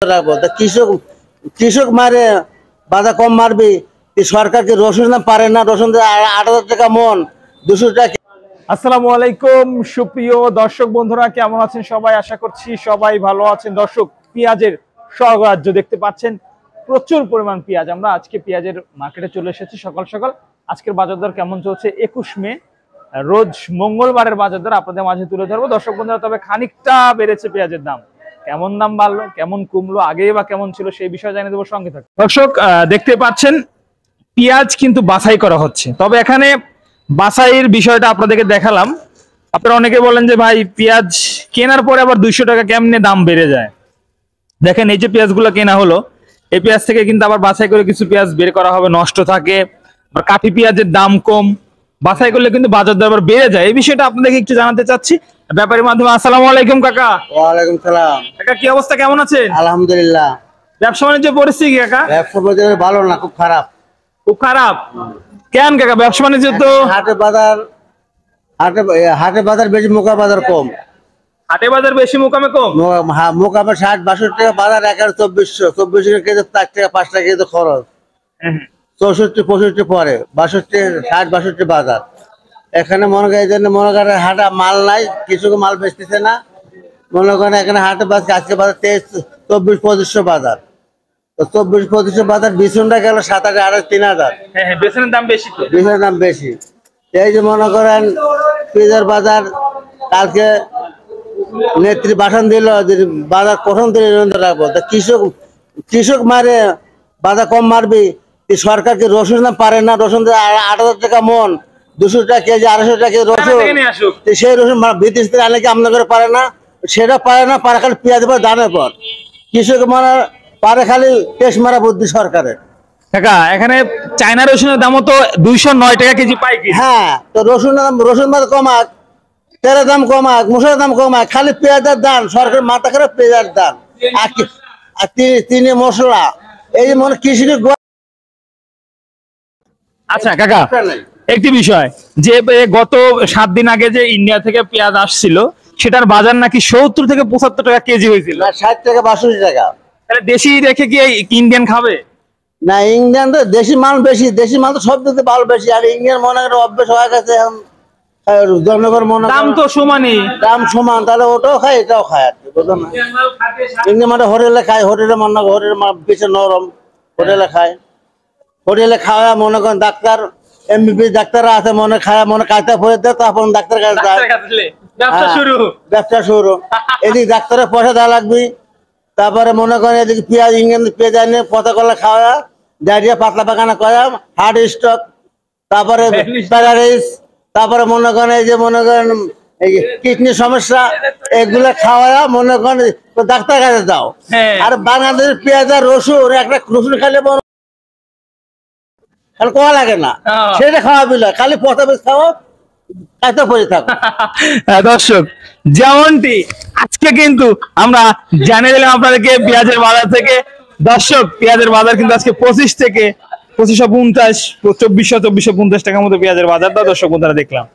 রাখবো তা কৃষক কৃষক মারে বাধা কম মারবি সরকারকে রসুন দাম পারে না রসুন ৮,০০০ টাকা মন ২০০ টাকা। আসসালামু আলাইকুম সুপ্রিয় দর্শক বন্ধুরা, কেমন আছেন সবাই? আশা করছি সবাই ভালো আছেন। দর্শক, পেঁয়াজের স্বরাজ্য দেখতে পাচ্ছেন, প্রচুর পরিমাণ পেঁয়াজ। আমরা আজকে পেঁয়াজের মার্কেটে চলে এসেছি সকাল সকাল। আজকের বাজার দর কেমন চলছে ২১ মে রোজ মঙ্গলবারের বাজার দর আপনাদের মাঝে তুলে ধরবো দর্শক বন্ধুরা। তবে খানিকটা বেড়েছে পেঁয়াজের দাম, কেমন দাম বাড়লো কেমন কমলো আগেই বা কেমন ছিল সেই বিষয়ে জানিয়ে দেবো, সঙ্গে থাকুন। দর্শক দেখতে পাচ্ছেন পেঁয়াজ কিন্তু বাছাই করা হচ্ছে। তবে এখানে বাছাইয়ের বিষয়টা আপনাদেরকে দেখালাম। আপনারা অনেকে বলেন যে ভাই পেঁয়াজ কেনার পরে আবার ২০০ টাকা কেমনে দাম বেড়ে যায়। দেখেন এই যে পেঁয়াজগুলো কেনা হলো, এই পেঁয়াজ থেকে কিন্তু আবার বাছাই করে কিছু পেঁয়াজ বের করা হবে, নষ্ট থাকে। আর কাঠি পেঁয়াজের দাম কম, বাছাই করলে কিন্তু বাজার দর আবার বেড়ে যায়। এই বিষয়টা আপনাদেরকে একটু জানাতে চাচ্ছি ব্যাপারের মাধ্যমে। আসসালামু আলাইকুম কাকা। ওয়ালাইকুম সালাম। কাকা কি অবস্থা, কেমন আছেন? আলহামদুলিল্লাহ। ব্যবসা বাণিজ্য পরিস্থিতি কি কাকা? ব্যবসা বাণিজ্য ভালো না, খুব খারাপ। খুব খারাপ কেন কাকা? ব্যবসা বাণিজ্য তো হাটে বাজার বেশি, মোকা বাজার কম। হাটে বাজার বেশি মোকামে কম। মোকামে ৬০-৬২ টাকা বাজার, ২৪০০ কেজি ৪ টাকা ৫ টাকা কেজি খরচ। ৬৪-৬৫ পরে ৬২-৬০-৬২ বাজার। এখানে মনে করেন এই জন্য মনে করেন হাটে মাল নাই, কিছু মাল বেচতেছে না। মনে করেন এখানে হাটে বাজার আজকে বাজার ২৪-২৫০০ বাজার। তো ২৪-২৫০০ বাজার বিছুনটা গেল ৭,০০০ ৩,০০০। বেসনের দাম বেশি, বিছুনের দাম বেশি। এই যে মনে করেন পেঁয়াজের বাজার কালকে নেত্রী ভাষণ দিল যে বাজার প্রথম থেকে রাখবো তা কৃষক মারে বাধা কম মারবি সরকারকে রসুন দাম পারে না রসুন ৮,০০০ টাকা মন ২০০ টাকা কেজি ২৫০ টাকা কেজি রসুন। সেই রসুন বিদেশ থেকে আনলে কি আমদানি করে পারে না, সেটা পারে না। পারে খালি পেঁয়াজ পর দানের পর কৃষক মানে পারে খালি টেস্ট মারা বুদ্ধি সরকারের। কাকা এখানে চায়না রসুনের দামও তো ২০৯ টাকা কেজি পাই কি? হ্যাঁ, তো রসুন দাম কমাক, তেলের দাম কমাক, মশলার দাম কমাক, খালি পেঁয়াজের দাম সরকার মাথা করে পেঁয়াজের দাম আর তিনি মশলা এই মনে কৃষিকে। আচ্ছা কাকা, একটি বিষয় যে গত ৭ দিন আগে যে ইন্ডিয়া থেকে পেঁয়াজ আসছিল সেটার বাজার নাকি ৭০ থেকে ৭৫ টাকা কেজি হয়েছিল। ৬০ টাকা ৬২ টাকা। তাহলে দেশি রেখে কি ইন্ডিয়ান খাবে না? ইন্ডিয়ান তো দেশি মাল বেশি, দেশি মাল তো সব দিতে ভালো বেশি। আর ইন্ডিয়ান মনে করে অভ্যেস হয়ে গেছে জনগণ মনে দাম তো সমানই, দাম সমান, তাহলে ওটাও খায় এটাও খায় আর কি, বুঝলো না? ইন্ডিয়ান মানে হোটেলে খায়, হোটেলে মনে করে হোটেলের পিছিয়ে নরম, হোটেলে খায়। হোটেলে খাওয়া মনে করেন ডাক্তার এমবিবি ডাক্তাররা আছে মনে খায় মনে কাজটা পড়ে দেয়, তখন ডাক্তার কাছে যায়, ব্যবসা শুরু। এদিকে ডাক্তারের পয়সা দেওয়া লাগবে। তারপরে মনে করেন এদিকে পেঁয়াজ ইঞ্জিন পেঁয়াজ আনে পচা করলে খাওয়া, ডায়রিয়া পাতলা পায়খানা করা, হার্ট স্ট্রোক, তারপরে প্যারালাইস, তারপরে মনে করেন এই যে মনে করেন এই কিডনির সমস্যা, এগুলো খাওয়া মনে করেন ডাক্তার কাছে যাও। আর বাংলাদেশের পেঁয়াজ আর রসুন, একটা রসুন খাইলে কোয়া লাগে না, সেটা খাওয়াবি না, খালি পচা বেশ খাওয়া কাজটা পড়ে থাকো। দর্শক, যেমনটি আজকে কিন্তু আমরা জানিয়ে দিলাম আপনাদেরকে পেঁয়াজের বাজার থেকে। দর্শক, পেঁয়াজের বাজার কিন্তু আজকে ২৫ থেকে ২৫৫০, ২৪০০ ২৪৫০ টাকার মতো পেঁয়াজের বাজারটা দর্শক বন্ধুরা দেখলাম।